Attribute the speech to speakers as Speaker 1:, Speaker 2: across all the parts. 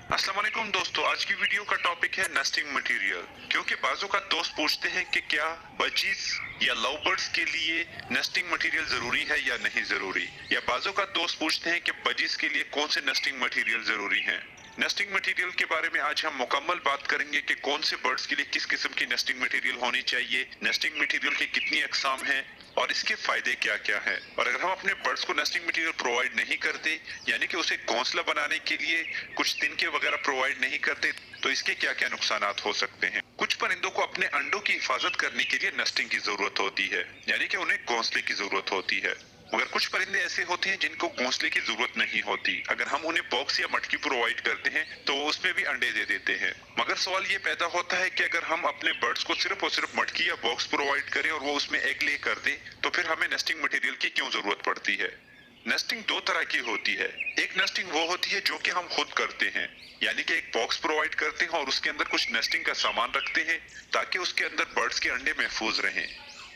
Speaker 1: अस्सलाम वालेकुम दोस्तों, आज की वीडियो का टॉपिक है नेस्टिंग मटेरियल। क्योंकि बाजू का दोस्त पूछते हैं कि क्या बजीज या लव बर्ड्स के लिए नेस्टिंग मटेरियल जरूरी है या नहीं जरूरी, या बाजू का दोस्त पूछते हैं कि बजीज के लिए कौन से नेस्टिंग मटेरियल जरूरी हैं। नेस्टिंग मटेरियल के बारे में आज हम मुकम्मल बात करेंगे कि कौन से बर्ड्स के लिए किस किस्म की नेस्टिंग मटेरियल होनी चाहिए, नेस्टिंग मटेरियल की कितनी अकसाम है और इसके फायदे क्या क्या है। और अगर हम अपने बर्ड्स को नेस्टिंग मटेरियल प्रोवाइड नहीं करते, यानी कि उसे घोंसला बनाने के लिए कुछ तिनके वगैरह प्रोवाइड नहीं करते, तो इसके क्या क्या नुकसानात हो सकते हैं। कुछ परिंदों को अपने अंडों की हिफाजत करने के लिए नेस्टिंग की जरूरत होती है, यानी कि उन्हें घोंसले की जरूरत होती है। मगर कुछ परिंदे ऐसे होते हैं जिनको घोंसले की जरूरत नहीं होती। अगर हम उन्हें बॉक्स या मटकी प्रोवाइड करते हैं तो वो उसमें भी अंडे दे देते हैं। मगर सवाल ये पैदा होता है कि अगर हम अपने बर्ड्स को सिर्फ और सिर्फ मटकी या बॉक्स प्रोवाइड करें और वो उसमें एग ले कर दें, तो फिर हमें नेस्टिंग मटेरियल की क्यों जरूरत पड़ती है। नेस्टिंग दो तरह की होती है। एक नेस्टिंग वो होती है जो कि हम खुद करते हैं, यानी कि एक बॉक्स प्रोवाइड करते हैं और उसके अंदर कुछ नेस्टिंग का सामान रखते हैं ताकि उसके अंदर बर्ड्स के अंडे महफूज रहें।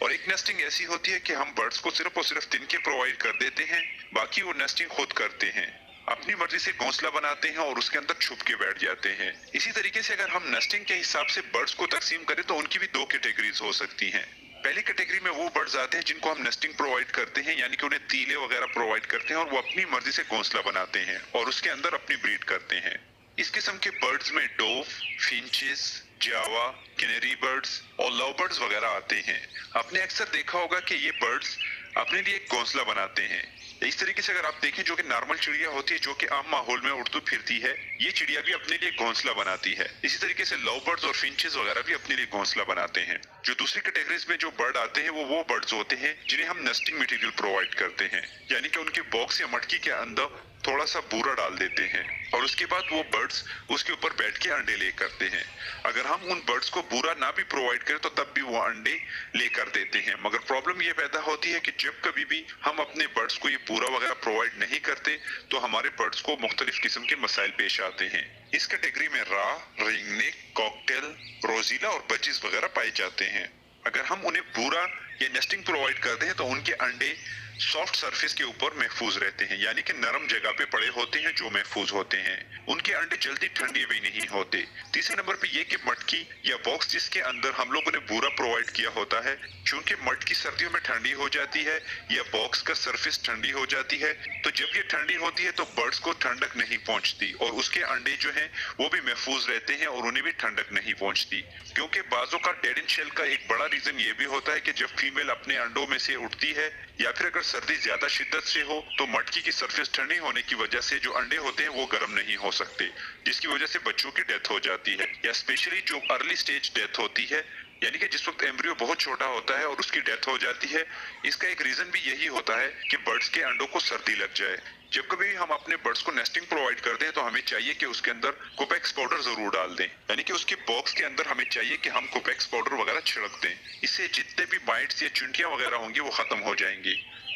Speaker 1: और एक नेस्टिंग ऐसी होती है कि हम बर्ड्स को सिर्फ और सिर्फ तिनके प्रोवाइड कर देते हैं, बाकी वो नेस्टिंग खुद करते हैं, अपनी मर्जी से घोंसला बनाते हैं और उसके अंदर छुप के बैठ जाते हैं। इसी तरीके से अगर हम नेस्टिंग के हिसाब से बर्ड्स को तकसीम करें तो उनकी भी दो कैटेगरीज हो सकती हैं। पहली कैटेगरी में वो बर्ड्स आते हैं जिनको हम नेस्टिंग प्रोवाइड करते हैं, यानी कि उन्हें तीले वगैरह प्रोवाइड करते हैं और वो अपनी मर्जी से घोंसला बनाते हैं और उसके अंदर अपनी ब्रीड करते हैं। इस किस्म के बर्ड्स में डोव, फिंचेस, जावा, कैनरी बर्ड्स और लव बर्ड्स वगैरह आते हैं। आपने अक्सर देखा होगा कि ये बर्ड्स अपने लिए एक घोंसला बनाते हैं। इस तरीके से अगर आप देखें, जो कि नॉर्मल चिड़िया होती है जो कि आम माहौल में उड़ती फिरती है, ये चिड़िया भी अपने लिए घोंसला बनाती है। इसी तरीके से लव बर्ड्स और फिंचेस वगैरह भी अपने लिए घोंसला बनाते हैं। जो दूसरी कैटेगरीज में जो बर्ड आते हैं वो बर्ड्स होते हैं जिन्हें हम नेस्टिंग मटेरियल प्रोवाइड करते हैं, यानी कि उनके बॉक्स या मटकी के अंदर थोड़ा सा बूरा डाल देते हैं और उसके बाद वो बर्ड्स उसके ऊपर बैठ के अंडे ले करते हैं। अगर हम उन बर्ड्स को बूरा ना भी प्रोवाइड करें तो तब भी वो अंडे ले कर देते हैं। मगर प्रॉब्लम ये पैदा होती है कि जब कभी भी हम अपने बर्ड्स को ये बूरा वगैरह प्रोवाइड नहीं करते तो हमारे बर्ड्स को मुख्तलिफ किस्म के मसाइल पेश आते हैं। इस कैटेगरी में रा, रिंगनेक, कॉकटेल, रोजीला और बजीज वगैरह पाए जाते हैं। अगर हम उन्हें बूरा या नेस्टिंग प्रोवाइड करते हैं तो उनके अंडे सॉफ्ट सरफेस के ऊपर महफूज रहते हैं, यानी कि नरम जगह पे पड़े होते हैं जो महफूज होते हैं। उनके अंडे जल्दी ठंडे भी नहीं होते। तीसरे नंबर पे ये कि मटकी या बॉक्स जिसके अंदर हम लोगों ने बूरा प्रोवाइड किया होता है, चूंकि मटकी सर्दियों में ठंडी हो जाती है या बॉक्स का सरफेस ठंडी हो जाती है, तो जब ये ठंडी होती है तो बर्ड्स को ठंडक नहीं पहुंचती और उसके अंडे जो हैं वो भी महफूज रहते हैं और उन्हें भी ठंडक नहीं पहुंचती। क्योंकि बाजों का डेड इन शेल का एक बड़ा रीजन ये भी होता है कि जब फीमेल अपने अंडों में से उठती है या फिर अगर सर्दी ज्यादा शिद्दत से हो तो मटकी की सरफेस ठंडी होने की वजह से जो अंडे होते हैं वो गर्म नहीं हो सकते, जिसकी वजह से बच्चों की डेथ हो जाती है। या स्पेशली जो अर्ली स्टेज डेथ होती है, यानी कि जिस वक्त एम्ब्रियो बहुत छोटा होता है और उसकी डेथ हो जाती है, इसका एक रीजन भी यही होता है कि बर्ड्स के अंडों को सर्दी लग जाए। जब कभी हम अपने बर्ड्स को नेस्टिंग प्रोवाइड करते हैं तो हमें चाहिए कि उसके अंदर कोपेक्स पाउडर जरूर डाल दें, यानी कि उसके बॉक्स के अंदर हमें चाहिए कि हम कोपेक्स पाउडर वगैरह छिड़क दें। इससे जितने भी बाइट्स या चुनटियां वगैरह होंगी वो खत्म हो जाएंगी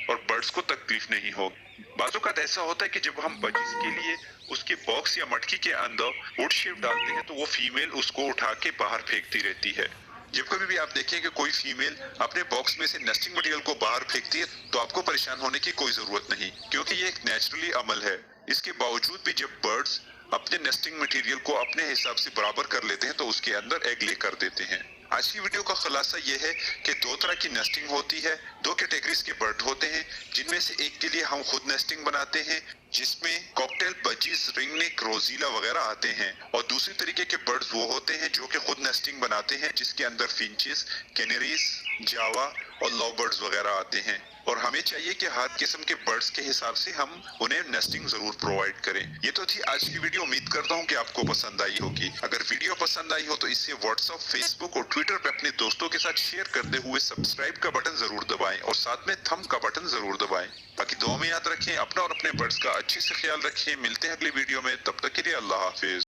Speaker 1: और बर्ड्स को तकलीफ नहीं होगी। बाजू का ऐसा होता है कि जब हम बजीज के लिए उसके बॉक्स या मटकी के अंदर वुड शेप डालते हैं तो वो फीमेल उसको उठा के बाहर फेंकती रहती है। जब कभी भी आप देखें कि कोई फीमेल अपने बॉक्स में से नेस्टिंग मटेरियल को बाहर फेंकती है तो आपको परेशान होने की कोई जरूरत नहीं, क्योंकि ये एक नेचुरली अमल है। इसके बावजूद भी जब बर्ड्स अपने नेस्टिंग मटेरियल को अपने हिसाब से बराबर कर लेते हैं तो उसके अंदर एग ले कर देते हैं। आज की वीडियो का खुलासा ये है कि दो तरह की नेस्टिंग होती है, दो कैटेगरीज के बर्ड होते हैं, जिनमें से एक के लिए हम खुद नेस्टिंग बनाते हैं जिसमें कॉकटेल, बजीज, रिंगनेक, रोजीला वगैरह आते हैं, और दूसरी तरीके के बर्ड्स वो होते हैं जो कि खुद नेस्टिंग बनाते हैं जिसके अंदर फिंचेस, कैनरीज, जावा और लव बर्ड्स वगैरह आते हैं। और हमें चाहिए कि हर किस्म के बर्ड्स के हिसाब से हम उन्हें नेस्टिंग जरूर प्रोवाइड करें। ये तो थी आज की वीडियो, उम्मीद करता हूँ कि आपको पसंद आई होगी। अगर वीडियो पसंद आई हो तो इसे व्हाट्सएप, फेसबुक और ट्विटर पे अपने दोस्तों के साथ शेयर करते हुए सब्सक्राइब का बटन जरूर दबाएं और साथ में थंब का बटन जरूर दबाएं। बाकी दुआ में याद रखें, अपना और अपने बर्ड्स का अच्छे से ख्याल रखें। मिलते हैं अगली वीडियो में, तब तक के लिए अल्लाह हाफिज।